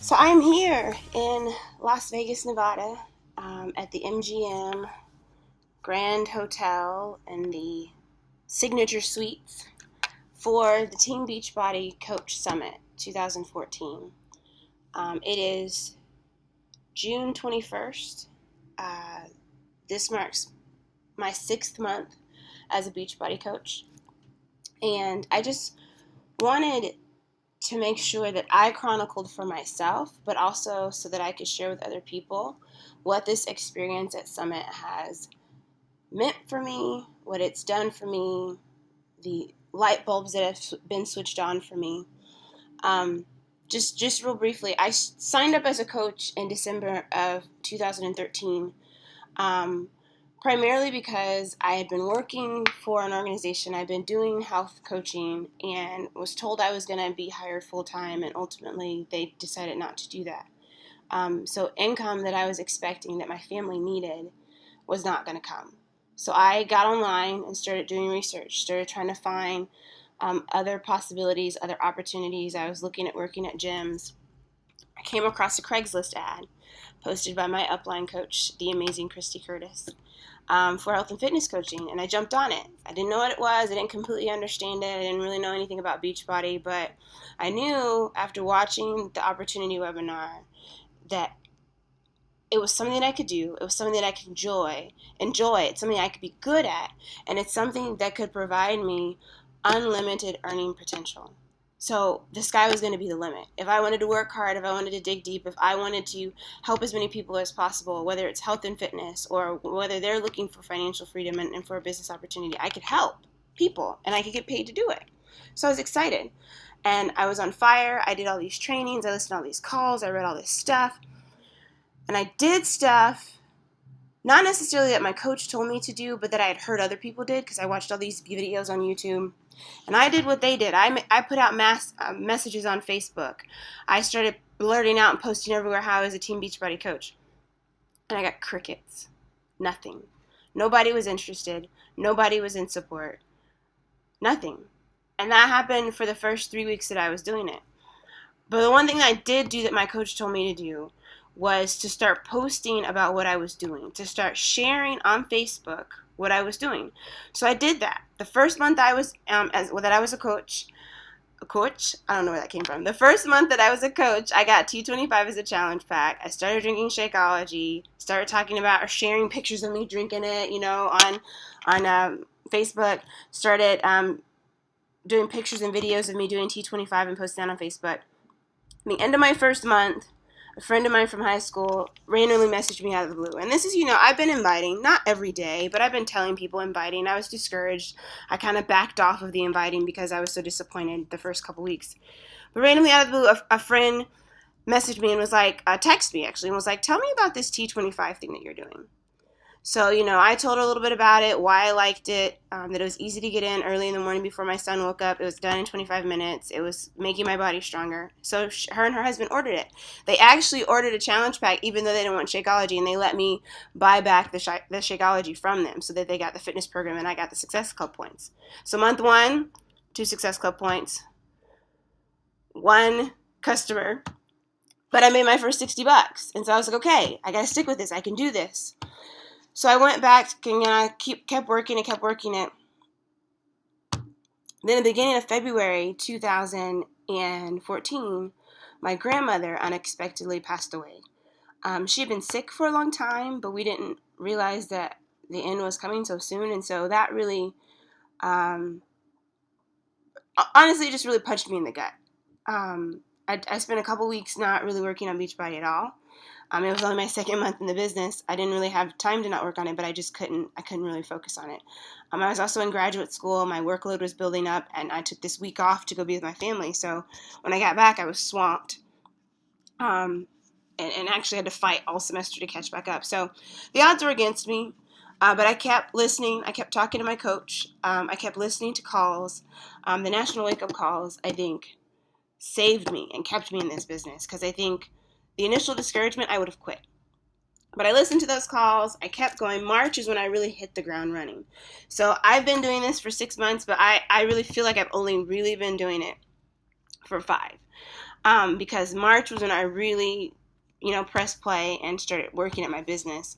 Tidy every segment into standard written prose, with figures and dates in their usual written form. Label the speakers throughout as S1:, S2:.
S1: So I'm here in Las Vegas, Nevada, at the MGM Grand Hotel in the Signature Suites for the Team Beachbody Coach Summit 2014. It is June 21st. Uh, this marks my 6th month as a Beachbody coach, and I just wanted to make sure that I chronicled for myself, but also so that I could share with other people what this experience at Summit has meant for me, what it's done for me, the light bulbs that have been switched on for me. Just real briefly, I signed up as a coach in December of 2013. Primarily because I had been working for an organization. I'd been doing health coaching and was told I was going to be hired full-time, and ultimately they decided not to do that. So income that I was expecting that my family needed was not going to come. So I got online and started doing research, started trying to find other possibilities, other opportunities. I was looking at working at gyms. I came across a Craigslist ad posted by my upline coach, the amazing Christy Curtis, for health and fitness coaching, and I jumped on it. I didn't know what it was. I didn't completely understand it. I didn't really know anything about Beachbody, but I knew after watching the opportunity webinar that it was something that I could do. It was something that I could enjoy. It's something I could be good at, and it's something that could provide me unlimited earning potential. So the sky was going to be the limit. If I wanted to work hard, if I wanted to dig deep, if I wanted to help as many people as possible, whether it's health and fitness or whether they're looking for financial freedom and for a business opportunity, I could help people and I could get paid to do it. So I was excited and I was on fire. I did all these trainings. I listened to all these calls. I read all this stuff. And I did stuff not necessarily that my coach told me to do, but that I had heard other people did because I watched all these videos on YouTube. And I did what they did. I put out mass messages on Facebook. I started blurting out and posting everywhere how I was a Team Beachbody coach. And I got crickets. Nothing. Nobody was interested. Nobody was in support. Nothing. And that happened for the first 3 weeks that I was doing it. But the one thing that I did do that my coach told me to do was to start posting about what I was doing, to start sharing on Facebook what I was doing. So I did that. The first month I was that I was a coach, I don't know where that came from. The first month that I was a coach, I got T25 as a challenge pack. I started drinking Shakeology, started talking about or sharing pictures of me drinking it, on Facebook. Started doing pictures and videos of me doing T25 and posting that on Facebook. At the end of my first month, a friend of mine from high school randomly messaged me out of the blue. And this is, I've been inviting, not every day, but I've been telling people inviting. I was discouraged. I kind of backed off of the inviting because I was so disappointed the first couple weeks. But randomly out of the blue, a friend messaged me and was like, texted me actually, and was like, tell me about this T25 thing that you're doing. So, I told her a little bit about it, why I liked it, that it was easy to get in early in the morning before my son woke up. It was done in 25 minutes. It was making my body stronger. So her and her husband ordered it. They actually ordered a challenge pack even though they didn't want Shakeology, and they let me buy back the Shakeology from them so that they got the fitness program and I got the Success Club points. So month 1, 2 Success Club points, 1 customer, but I made my first $60. And so I was like, okay, I got to stick with this. I can do this. So I went back and I kept working it. Then at the beginning of February 2014, my grandmother unexpectedly passed away. She had been sick for a long time, but we didn't realize that the end was coming so soon. And so that really, honestly, just really punched me in the gut. I spent a couple weeks not really working on Beachbody at all. It was only my 2nd month in the business. I didn't really have time to not work on it, but I couldn't really focus on it. I was also in graduate school. My workload was building up, and I took this week off to go be with my family. So when I got back, I was swamped, and actually had to fight all semester to catch back up. So the odds were against me, but I kept listening. I kept talking to my coach. I kept listening to calls. The National Wake Up Calls, I think, saved me and kept me in this business because I think the initial discouragement, I would have quit. But I listened to those calls. I kept going. March is when I really hit the ground running. So I've been doing this for 6 months, but I really feel like I've only really been doing it for 5. because March was when I really, pressed play and started working at my business.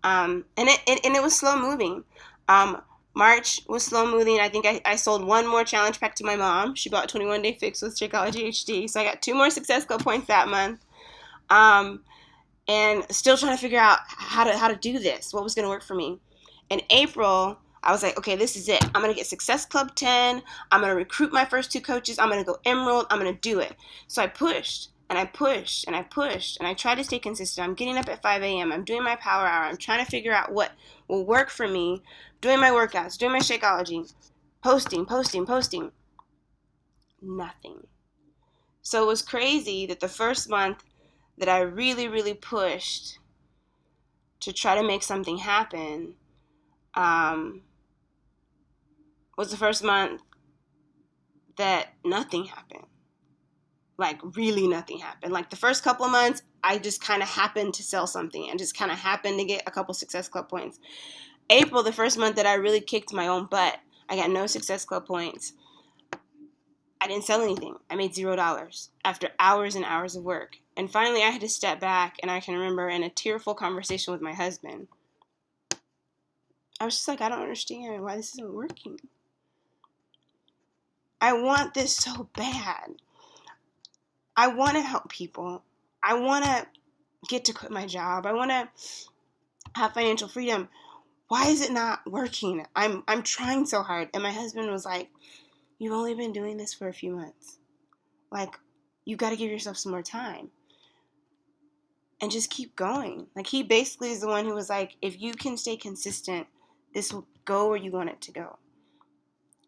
S1: And it was slow moving. March was slow moving. I think I sold one more challenge pack to my mom. She bought 21 Day Fix with Shakeology HD. So I got 2 more Success Club points that month. And still trying to figure out how to do this, what was going to work for me. In April, I was like, okay, this is it. I'm going to get Success Club 10. I'm going to recruit my first 2 coaches. I'm going to go Emerald. I'm going to do it. So I pushed and I pushed and I pushed and I tried to stay consistent. I'm getting up at 5 a.m. I'm doing my power hour. I'm trying to figure out what will work for me, doing my workouts, doing my Shakeology, posting. Nothing. So it was crazy that the first month that I really, really pushed to try to make something happen was the first month that nothing happened. Like, really nothing happened. Like, the first couple of months, I just kind of happened to sell something and just kind of happened to get a couple Success Club points. April, the first month that I really kicked my own butt, I got no Success Club points. I didn't sell anything. I made $0 after hours and hours of work. And finally, I had to step back, and I can remember in a tearful conversation with my husband, I was just like, I don't understand why this isn't working. I want this so bad. I want to help people. I want to get to quit my job. I want to have financial freedom. Why is it not working? I'm trying so hard. And my husband was like, you've only been doing this for a few months. Like, you got to give yourself some more time. And just keep going. Like, he basically is the one who was like, if you can stay consistent, this will go where you want it to go.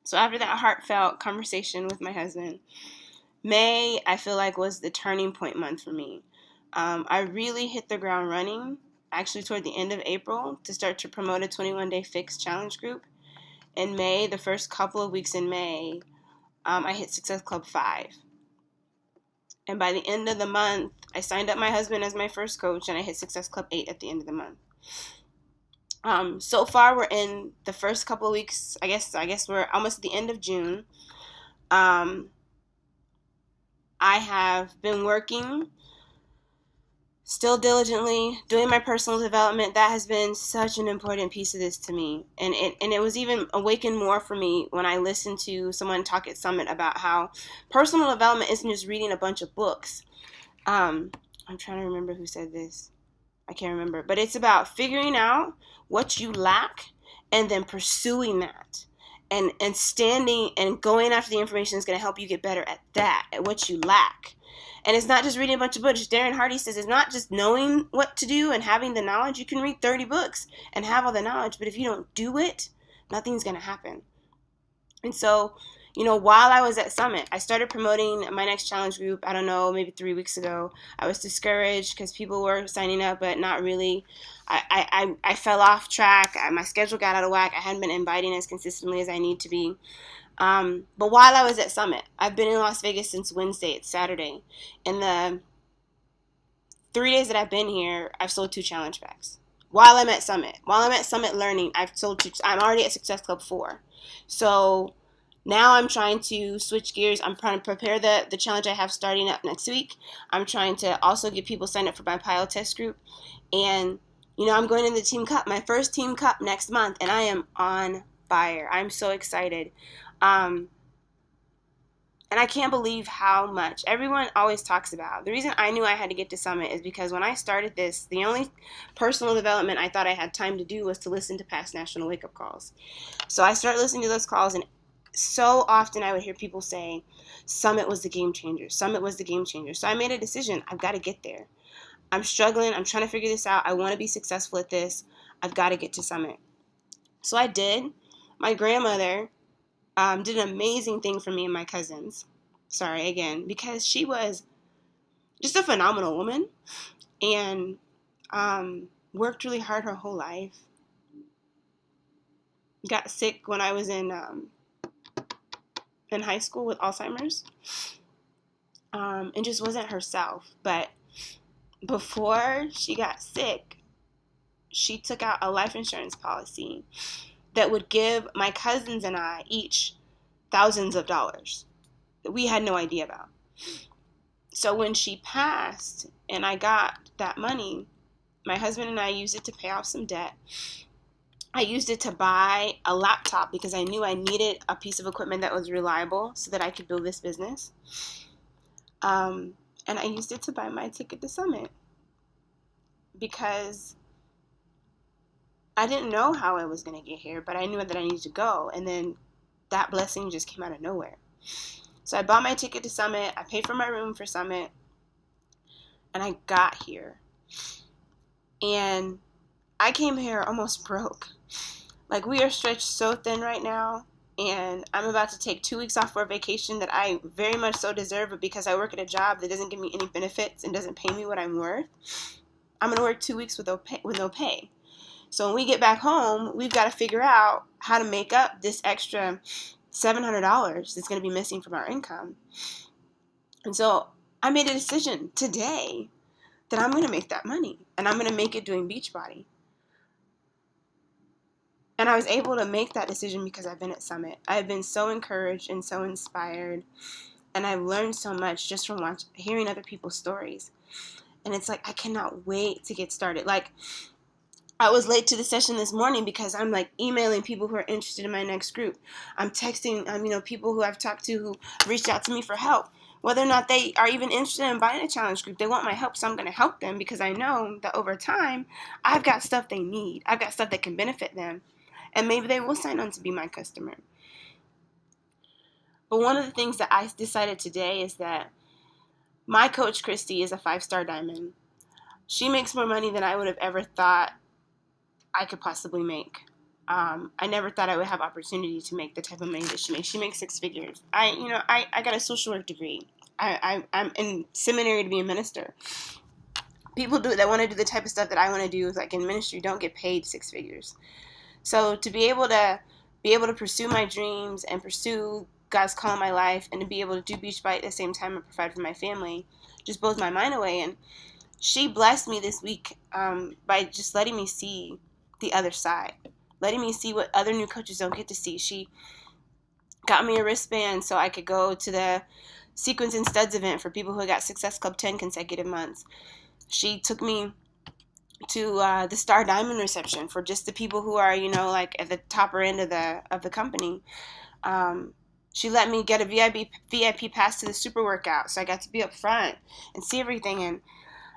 S1: So after that heartfelt conversation with my husband, May, I feel like, was the turning point month for me. I really hit the ground running, actually toward the end of April, to start to promote a 21 Day Fix challenge group. In May, the first couple of weeks in May, I hit Success Club 5. And by the end of the month, I signed up my husband as my first coach, and I hit Success Club 8 at the end of the month. So far, we're in the first couple of weeks. I guess we're almost at the end of June. I have been working still diligently, doing my personal development. That has been such an important piece of this to me. And it was even awakened more for me when I listened to someone talk at Summit about how personal development isn't just reading a bunch of books. I'm trying to remember who said this. I can't remember. But it's about figuring out what you lack and then pursuing that. And standing and going after the information is going to help you get better at that, at what you lack. And it's not just reading a bunch of books. Darren Hardy says it's not just knowing what to do and having the knowledge. You can read 30 books and have all the knowledge, but if you don't do it, nothing's going to happen. And so, while I was at Summit, I started promoting my next challenge group, I don't know, maybe 3 weeks ago. I was discouraged because people were signing up, but not really. I fell off track. My schedule got out of whack. I hadn't been inviting as consistently as I need to be. But while I was at Summit, I've been in Las Vegas since Wednesday. It's Saturday. In the 3 days that I've been here, I've sold 2 challenge packs. While I'm at Summit learning, I'm already at Success Club 4. So now I'm trying to switch gears. I'm trying to prepare the challenge I have starting up next week. I'm trying to also get people signed up for my pilot test group. And, I'm going in the Team Cup, my first Team Cup next month, and I am on fire. I'm so excited. And I can't believe how much everyone always talks about. The reason I knew I had to get to Summit is because when I started this, the only personal development I thought I had time to do was to listen to past national wake-up calls. So I started listening to those calls, and so often I would hear people say, Summit was the game changer. Summit was the game changer. So I made a decision. I've got to get there. I'm struggling. I'm trying to figure this out. I want to be successful at this. I've got to get to Summit. So I did. My grandmother did an amazing thing for me and my cousins. Sorry, again, because she was just a phenomenal woman and worked really hard her whole life. Got sick when I was in high school with Alzheimer's, and just wasn't herself. But before she got sick, she took out a life insurance policy that would give my cousins and I each thousands of dollars that we had no idea about. So when she passed and I got that money, my husband and I used it to pay off some debt. I used it to buy a laptop because I knew I needed a piece of equipment that was reliable so that I could build this business. And I used it to buy my ticket to Summit because I didn't know how I was going to get here, but I knew that I needed to go. And then that blessing just came out of nowhere. So I bought my ticket to Summit. I paid for my room for Summit. And I got here. And I came here almost broke. Like, we are stretched so thin right now. And I'm about to take 2 weeks off for a vacation that I very much so deserve. But because I work at a job that doesn't give me any benefits and doesn't pay me what I'm worth, I'm going to work 2 weeks with no pay. So when we get back home, we've got to figure out how to make up this extra $700 that's going to be missing from our income. And so I made a decision today that I'm going to make that money, and I'm going to make it doing Beachbody. And I was able to make that decision because I've been at Summit. I've been so encouraged and so inspired, and I've learned so much just from hearing other people's stories. And it's like, I cannot wait to get started. Like, I was late to the session this morning because I'm like emailing people who are interested in my next group. I'm texting, people who I've talked to who reached out to me for help. Whether or not they are even interested in buying a challenge group, they want my help, so I'm going to help them because I know that over time, I've got stuff they need. I've got stuff that can benefit them, and maybe they will sign on to be my customer. But one of the things that I decided today is that my coach, Christy, is a 5-star diamond. She makes more money than I would have ever thought I could possibly make. I never thought I would have opportunity to make the type of money that she makes. She makes 6 figures. I got a social work degree. I'm in seminary to be a minister. People that want to do the type of stuff that I want to do, like in ministry, don't get paid 6 figures. So to be able to pursue my dreams and pursue God's call in my life, and to be able to do Beachbody at the same time and provide for my family, just blows my mind away. And she blessed me this week by just letting me see the other side, letting me see what other new coaches don't get to see. She got me a wristband so I could go to the Sequins and Studs event for people who got Success Club 10 consecutive months. She took me to the Star Diamond reception for just the people who are, like at the topper end of the company. She let me get a VIP pass to the super workout, so I got to be up front and see everything. And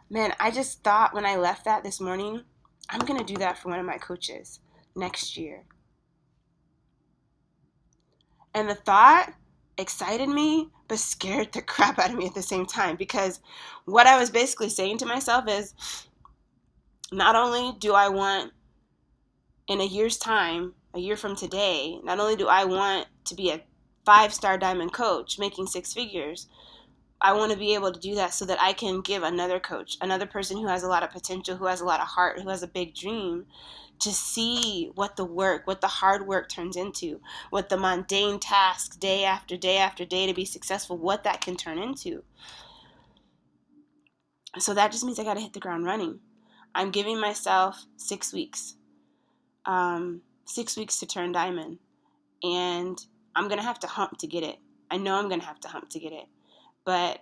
S1: man, I just thought when I left that this morning, I'm going to do that for one of my coaches next year. And the thought excited me, but scared the crap out of me at the same time, because what I was basically saying to myself is, not only do I want, in a year's time, a year from today, not only do I want to be a 5-star diamond coach making 6 figures, I want to be able to do that so that I can give another coach, another person who has a lot of potential, who has a lot of heart, who has a big dream, to see what the hard work turns into, what the mundane tasks day after day after day to be successful, what that can turn into. So that just means I got to hit the ground running. I'm giving myself 6 weeks, 6 weeks to turn diamond, and I'm going to have to hump to get it. I know I'm going to have to hump to get it. But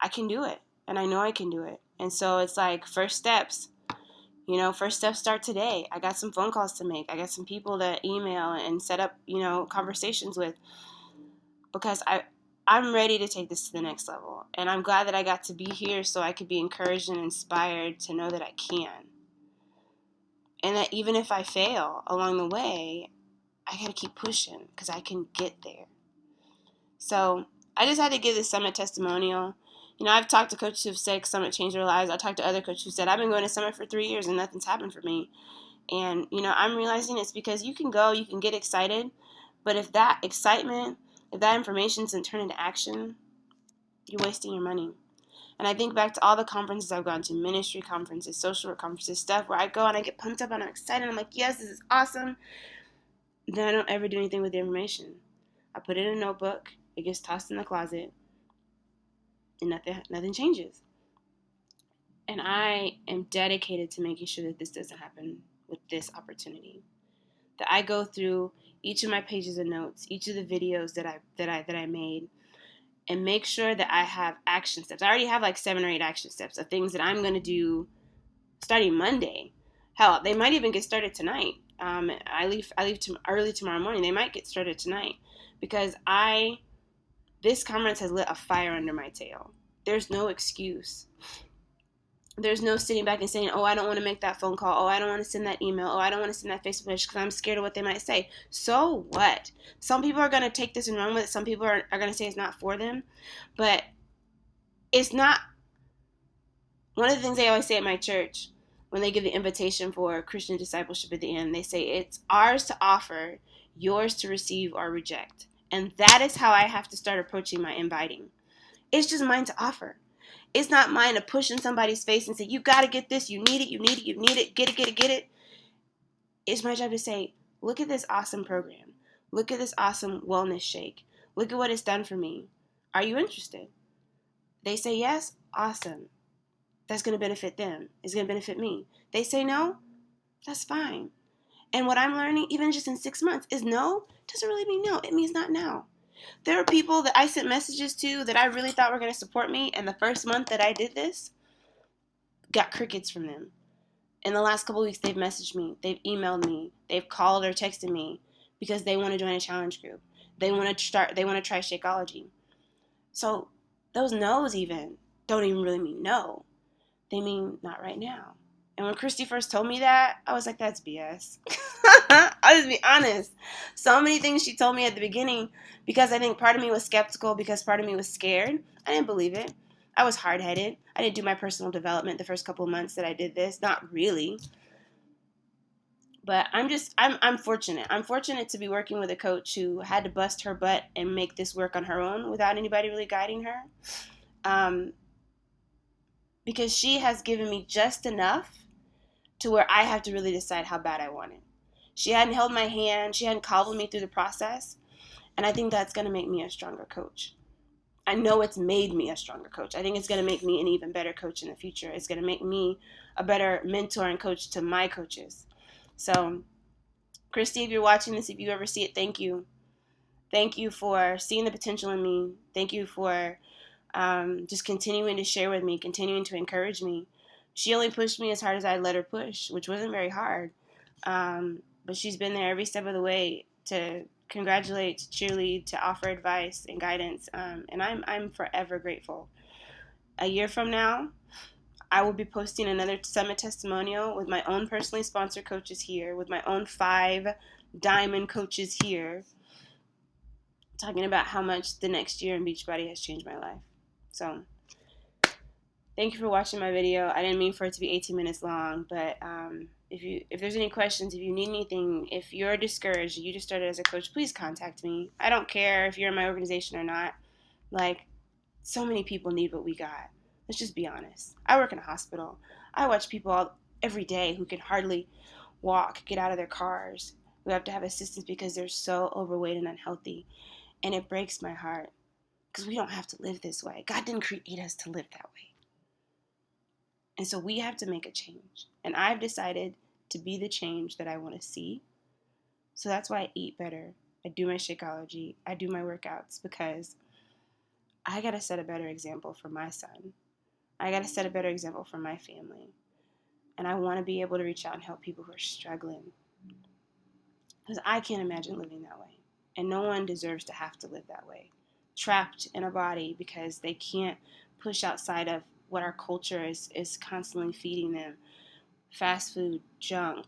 S1: I can do it, and I know I can do it. And so it's like first steps start today. I got some phone calls to make. I got some people to email and set up, conversations with, because I'm ready to take this to the next level. And I'm glad that I got to be here so I could be encouraged and inspired to know that I can. And that even if I fail along the way, I got to keep pushing because I can get there. So I just had to give this Summit testimonial. I've talked to coaches who've said Summit changed their lives. I talked to other coaches who said, I've been going to Summit for 3 years and nothing's happened for me. And, I'm realizing it's because you can go, you can get excited, but if that excitement, if that information doesn't turn into action, you're wasting your money. And I think back to all the conferences I've gone to, ministry conferences, social work conferences, stuff where I go and I get pumped up and I'm excited. I'm like, yes, this is awesome. Then I don't ever do anything with the information. I put it in a notebook. It gets tossed in the closet. And nothing changes. And I am dedicated to making sure that this doesn't happen with this opportunity. That I go through each of my pages of notes, each of the videos that I made, and make sure that I have action steps. I already have like 7 or 8 action steps of things that I'm going to do starting Monday. Hell, they might even get started tonight. I leave early tomorrow morning. They might get started tonight because this conference has lit a fire under my tail. There's no excuse. There's no sitting back and saying, oh, I don't want to make that phone call. Oh, I don't want to send that email. Oh, I don't want to send that Facebook message because I'm scared of what they might say. So what? Some people are going to take this and run with it. Some people are going to say it's not for them. But it's not. One of the things they always say at my church when they give the invitation for Christian discipleship at the end, they say it's ours to offer, yours to receive or reject. And that is how I have to start approaching my inviting. It's just mine to offer. It's not mine to push in somebody's face and say, you got to get this, you need it, you need it, you need it, get it, get it, get it. It's my job to say, look at this awesome program. Look at this awesome wellness shake. Look at what it's done for me. Are you interested? They say yes, awesome. That's going to benefit them. It's going to benefit me. They say no, that's fine. And what I'm learning, even just in 6 months, is no doesn't really mean no. It means not now. There are people that I sent messages to that I really thought were going to support me, and the first month that I did this, got crickets from them. In the last couple of weeks, they've messaged me, they've emailed me, they've called or texted me because they want to join a challenge group. They want to try Shakeology. So those no's even don't even really mean no. They mean not right now. And when Christy first told me that, I was like, that's BS. I'll just be honest. So many things she told me at the beginning, because I think part of me was skeptical, because part of me was scared. I didn't believe it. I was hard-headed. I didn't do my personal development the first couple of months that I did this. Not really. But I'm fortunate. I'm fortunate to be working with a coach who had to bust her butt and make this work on her own without anybody really guiding her. Because she has given me just enough to where I have to really decide how bad I want it. She hadn't held my hand. She hadn't coddled me through the process. And I think that's going to make me a stronger coach. I know it's made me a stronger coach. I think it's going to make me an even better coach in the future. It's going to make me a better mentor and coach to my coaches. So, Christy, if you're watching this, if you ever see it, thank you. Thank you for seeing the potential in me. Thank you for just continuing to share with me, continuing to encourage me. She only pushed me as hard as I let her push, which wasn't very hard. But she's been there every step of the way to congratulate, to cheerlead, to offer advice and guidance. And I'm forever grateful. A year from now, I will be posting another summit testimonial with my own personally sponsored coaches here, with my own 5 diamond coaches here, talking about how much the next year in Beachbody has changed my life. So, thank you for watching my video. I didn't mean for it to be 18 minutes long, but if there's any questions, if you need anything, if you're discouraged, you just started as a coach, please contact me. I don't care if you're in my organization or not. Like, so many people need what we got. Let's just be honest. I work in a hospital. I watch people every day who can hardly walk, get out of their cars, who have to have assistance because they're so overweight and unhealthy. And it breaks my heart because we don't have to live this way. God didn't create us to live that way. And so we have to make a change. And I've decided to be the change that I want to see. So that's why I eat better. I do my Shakeology. I do my workouts because I got to set a better example for my son. I got to set a better example for my family. And I want to be able to reach out and help people who are struggling. Because I can't imagine living that way. And no one deserves to have to live that way. Trapped in a body because they can't push outside of what our culture is constantly feeding them. Fast food, junk,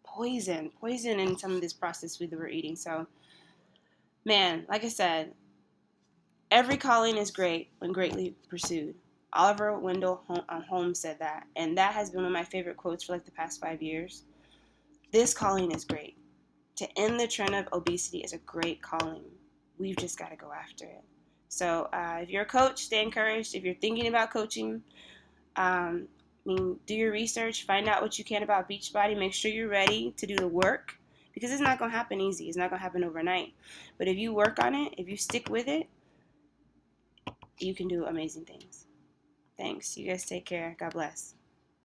S1: poison in some of this processed food that we're eating. So, man, like I said, every calling is great when greatly pursued. Oliver Wendell Holmes said that, and that has been one of my favorite quotes for like the past 5 years. This calling is great. To end the trend of obesity is a great calling. We've just got to go after it. So if you're a coach, stay encouraged. If you're thinking about coaching, do your research. Find out what you can about Beachbody. Make sure you're ready to do the work because it's not going to happen easy. It's not going to happen overnight. But if you work on it, if you stick with it, you can do amazing things. Thanks. You guys take care. God bless.